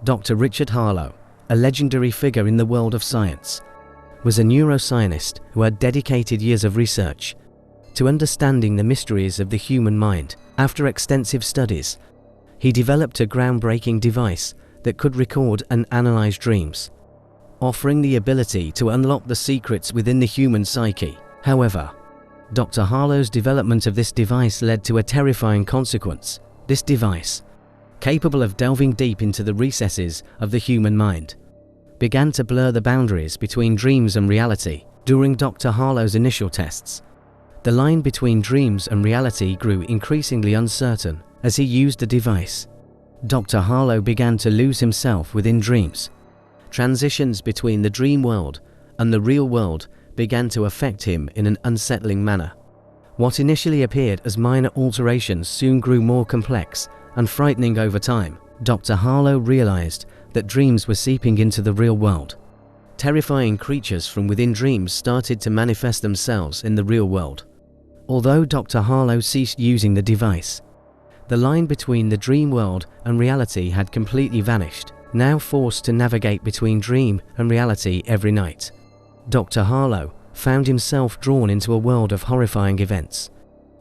Dr. Richard Harlow, a legendary figure in the world of science, was a neuroscientist who had dedicated years of research to understanding the mysteries of the human mind. After extensive studies, he developed a groundbreaking device that could record and analyze dreams, offering the ability to unlock the secrets within the human psyche. However, Dr. Harlow's development of this device led to a terrifying consequence. This device, capable of delving deep into the recesses of the human mind, began to blur the boundaries between dreams and reality. During Dr. Harlow's initial tests, the line between dreams and reality grew increasingly uncertain. As he used the device, Dr. Harlow began to lose himself within dreams. Transitions between the dream world and the real world began to affect him in an unsettling manner. What initially appeared as minor alterations soon grew more complex and frightening over time. Dr. Harlow realized that dreams were seeping into the real world. Terrifying creatures from within dreams started to manifest themselves in the real world. Although Dr. Harlow ceased using the device, the line between the dream world and reality had completely vanished. Now forced to navigate between dream and reality every night, Dr. Harlow found himself drawn into a world of horrifying events.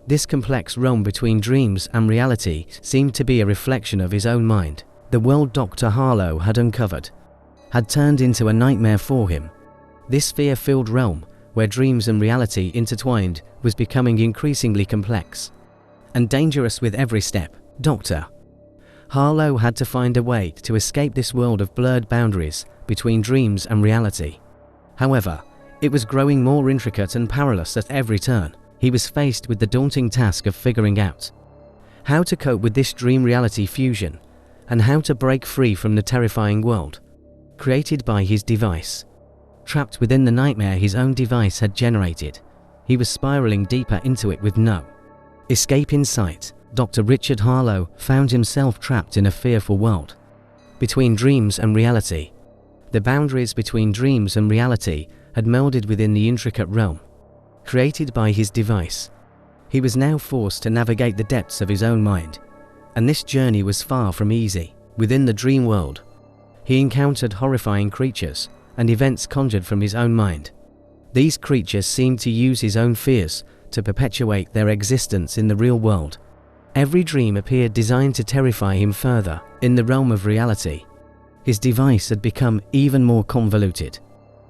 This complex realm between dreams and reality seemed to be a reflection of his own mind. The world Dr. Harlow had uncovered had turned into a nightmare for him. This fear-filled realm, where dreams and reality intertwined, was becoming increasingly complex and dangerous with every step. Dr. Harlow had to find a way to escape this world of blurred boundaries between dreams and reality. However, it was growing more intricate and perilous at every turn. He was faced with the daunting task of figuring out how to cope with this dream-reality fusion and how to break free from the terrifying world created by his device. Trapped within the nightmare his own device had generated, he was spiraling deeper into it with no escape in sight. Dr. Richard Harlow found himself trapped in a fearful world between dreams and reality. The boundaries between dreams and reality had melded within the intricate realm created by his device. He was now forced to navigate the depths of his own mind, and this journey was far from easy. Within the dream world, he encountered horrifying creatures and events conjured from his own mind. These creatures seemed to use his own fears to perpetuate their existence in the real world. Every dream appeared designed to terrify him further. In the realm of reality, his device had become even more convoluted.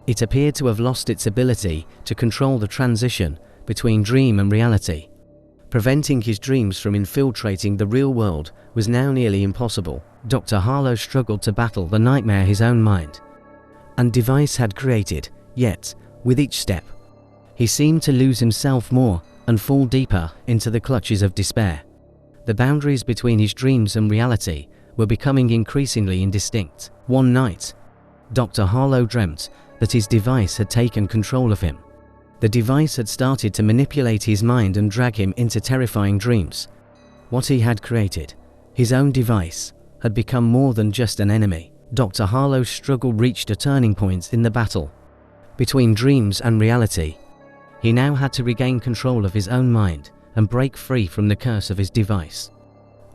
It appeared to have lost its ability to control the transition between dream and reality. Preventing his dreams from infiltrating the real world was now nearly impossible. Dr. Harlow struggled to battle the nightmare his own mind and device had created, yet, with each step, he seemed to lose himself more and fall deeper into the clutches of despair. The boundaries between his dreams and reality were becoming increasingly indistinct. One night, Dr. Harlow dreamt that his device had taken control of him. The device had started to manipulate his mind and drag him into terrifying dreams. What he had created, his own device, had become more than just an enemy. Dr. Harlow's struggle reached a turning point in the battle between dreams and reality. He now had to regain control of his own mind and break free from the curse of his device.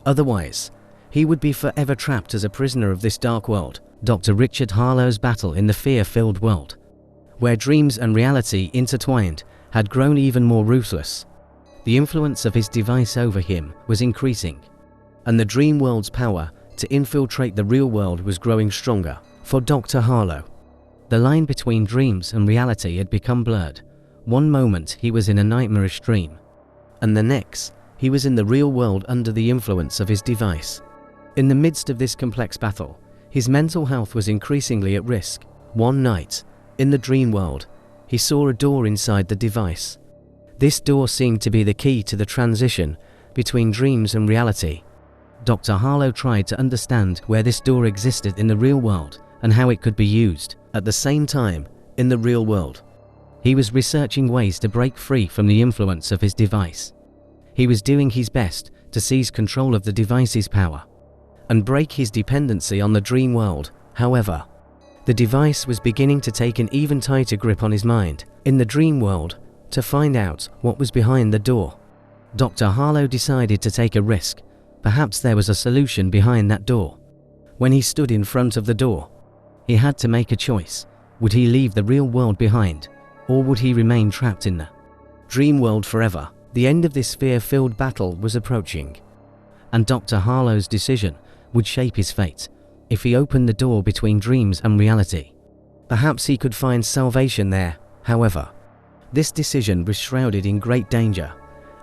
Otherwise, he would be forever trapped as a prisoner of this dark world. Dr. Richard Harlow's battle in the fear-filled world, where dreams and reality intertwined, had grown even more ruthless. The influence of his device over him was increasing, and the dream world's power to infiltrate the real world was growing stronger. For Dr. Harlow, the line between dreams and reality had become blurred. One moment he was in a nightmarish dream, and the next he was in the real world under the influence of his device. In the midst of this complex battle, his mental health was increasingly at risk. One night, in the dream world, he saw a door inside the device. This door seemed to be the key to the transition between dreams and reality. Dr. Harlow tried to understand where this door existed in the real world and how it could be used. At the same time, in the real world, he was researching ways to break free from the influence of his device. He was doing his best to seize control of the device's power and break his dependency on the dream world. However, the device was beginning to take an even tighter grip on his mind. In the dream world, to find out what was behind the door, Dr. Harlow decided to take a risk. Perhaps there was a solution behind that door. When he stood in front of the door, he had to make a choice. Would he leave the real world behind, or would he remain trapped in the dream world forever? The end of this fear-filled battle was approaching, and Dr. Harlow's decision would shape his fate. If he opened the door between dreams and reality, perhaps he could find salvation there. However, this decision was shrouded in great danger,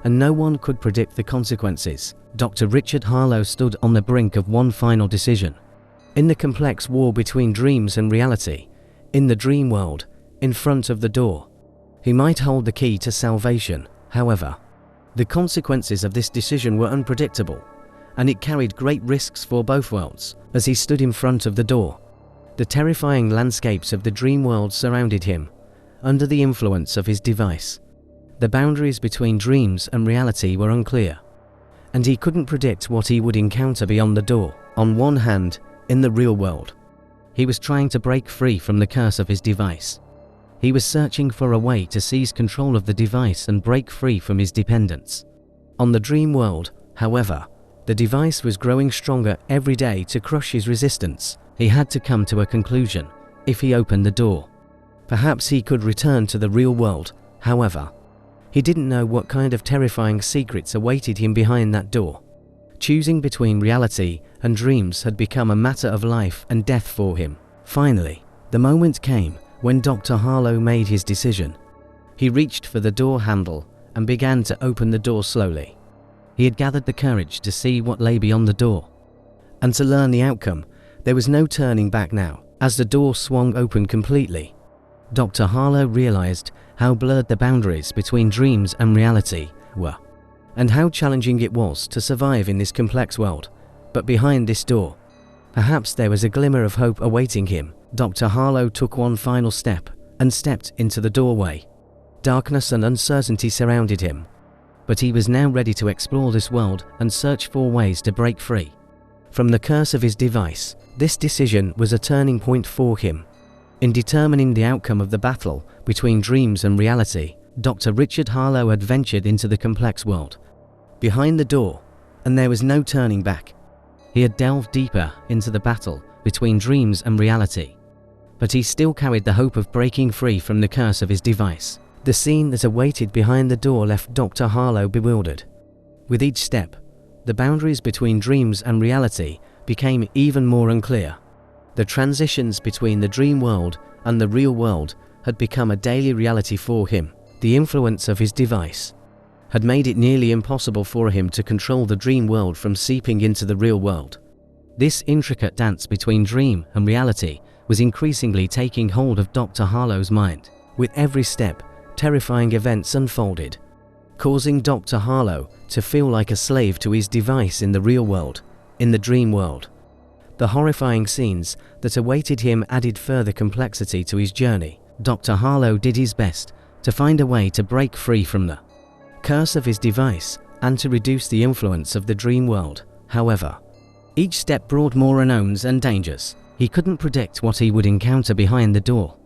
and no one could predict the consequences. Dr. Richard Harlow stood on the brink of one final decision. In the complex war between dreams and reality, in the dream world, in front of the door, he might hold the key to salvation. However, the consequences of this decision were unpredictable, and it carried great risks for both worlds. As he stood in front of the door, the terrifying landscapes of the dream world surrounded him. Under the influence of his device, the boundaries between dreams and reality were unclear, and he couldn't predict what he would encounter beyond the door. On one hand, in the real world, he was trying to break free from the curse of his device. He was searching for a way to seize control of the device and break free from his dependence. On the dream world, however, the device was growing stronger every day to crush his resistance. He had to come to a conclusion. If he opened the door, perhaps he could return to the real world. However, he didn't know what kind of terrifying secrets awaited him behind that door. Choosing between reality and dreams had become a matter of life and death for him. Finally, the moment came when Dr. Harlow made his decision. He reached for the door handle and began to open the door slowly. He had gathered the courage to see what lay beyond the door, and to learn the outcome. There was no turning back now. As the door swung open completely, Dr. Harlow realized how blurred the boundaries between dreams and reality were, and how challenging it was to survive in this complex world. But behind this door, perhaps there was a glimmer of hope awaiting him. Dr. Harlow took one final step and stepped into the doorway. Darkness and uncertainty surrounded him, but he was now ready to explore this world and search for ways to break free from the curse of his device. This decision was a turning point for him. In determining the outcome of the battle between dreams and reality, Dr. Richard Harlow had ventured into the complex world behind the door, and there was no turning back. He had delved deeper into the battle between dreams and reality, but he still carried the hope of breaking free from the curse of his device. The scene that awaited behind the door left Dr. Harlow bewildered. With each step, the boundaries between dreams and reality became even more unclear. The transitions between the dream world and the real world had become a daily reality for him. The influence of his device had made it nearly impossible for him to control the dream world from seeping into the real world. This intricate dance between dream and reality was increasingly taking hold of Dr. Harlow's mind. With every step, terrifying events unfolded, causing Dr. Harlow to feel like a slave to his device in the real world. In the dream world, the horrifying scenes that awaited him added further complexity to his journey. Dr. Harlow did his best to find a way to break free from the curse of his device and to reduce the influence of the dream world. However, each step brought more unknowns and dangers. He couldn't predict what he would encounter behind the door,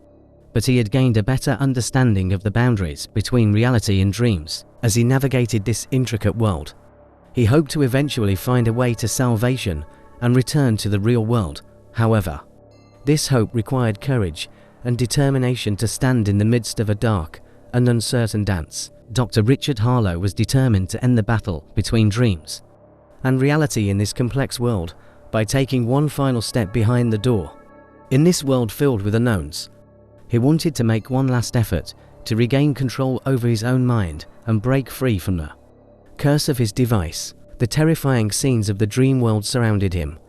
but he had gained a better understanding of the boundaries between reality and dreams. As he navigated this intricate world, he hoped to eventually find a way to salvation and return to the real world. However, this hope required courage and determination to stand in the midst of a dark and uncertain dance. Dr. Richard Harlow was determined to end the battle between dreams and reality in this complex world by taking one final step behind the door. In this world filled with unknowns, he wanted to make one last effort to regain control over his own mind and break free from the curse of his device. The terrifying scenes of the dream world surrounded him.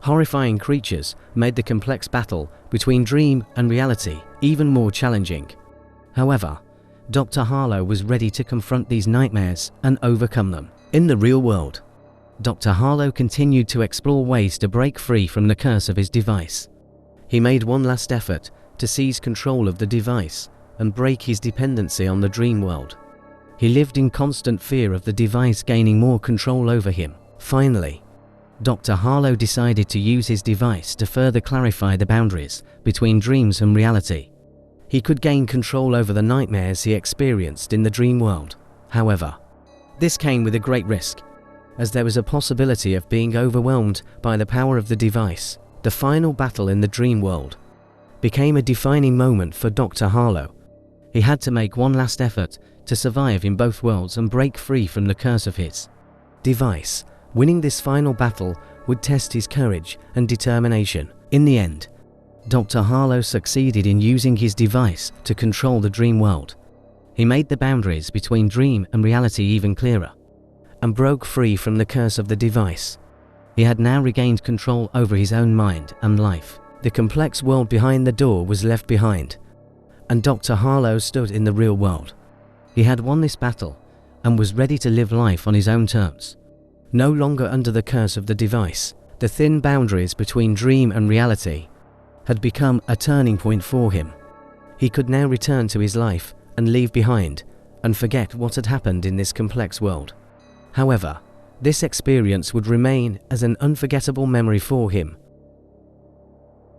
Horrifying creatures made the complex battle between dream and reality even more challenging. However, Dr. Harlow was ready to confront these nightmares and overcome them. In the real world, Dr. Harlow continued to explore ways to break free from the curse of his device. He made one last effort to seize control of the device and break his dependency on the dream world. He lived in constant fear of the device gaining more control over him. Finally, Dr. Harlow decided to use his device to further clarify the boundaries between dreams and reality. He could gain control over the nightmares he experienced in the dream world. However, this came with a great risk. as there was a possibility of being overwhelmed by the power of the device. The final battle in the dream world became a defining moment for Dr. Harlow. He had to make one last effort to survive in both worlds and break free from the curse of his device. Winning this final battle would test his courage and determination. In the end, Dr. Harlow succeeded in using his device to control the dream world. He made the boundaries between dream and reality even clearer, and broke free from the curse of the device. He had now regained control over his own mind and life. The complex world behind the door was left behind, and Dr. Harlow stood in the real world. He had won this battle and was ready to live life on his own terms, no longer under the curse of the device. The thin boundaries between dream and reality had become a turning point for him. He could now return to his life and leave behind and forget what had happened in this complex world. However, this experience would remain as an unforgettable memory for him,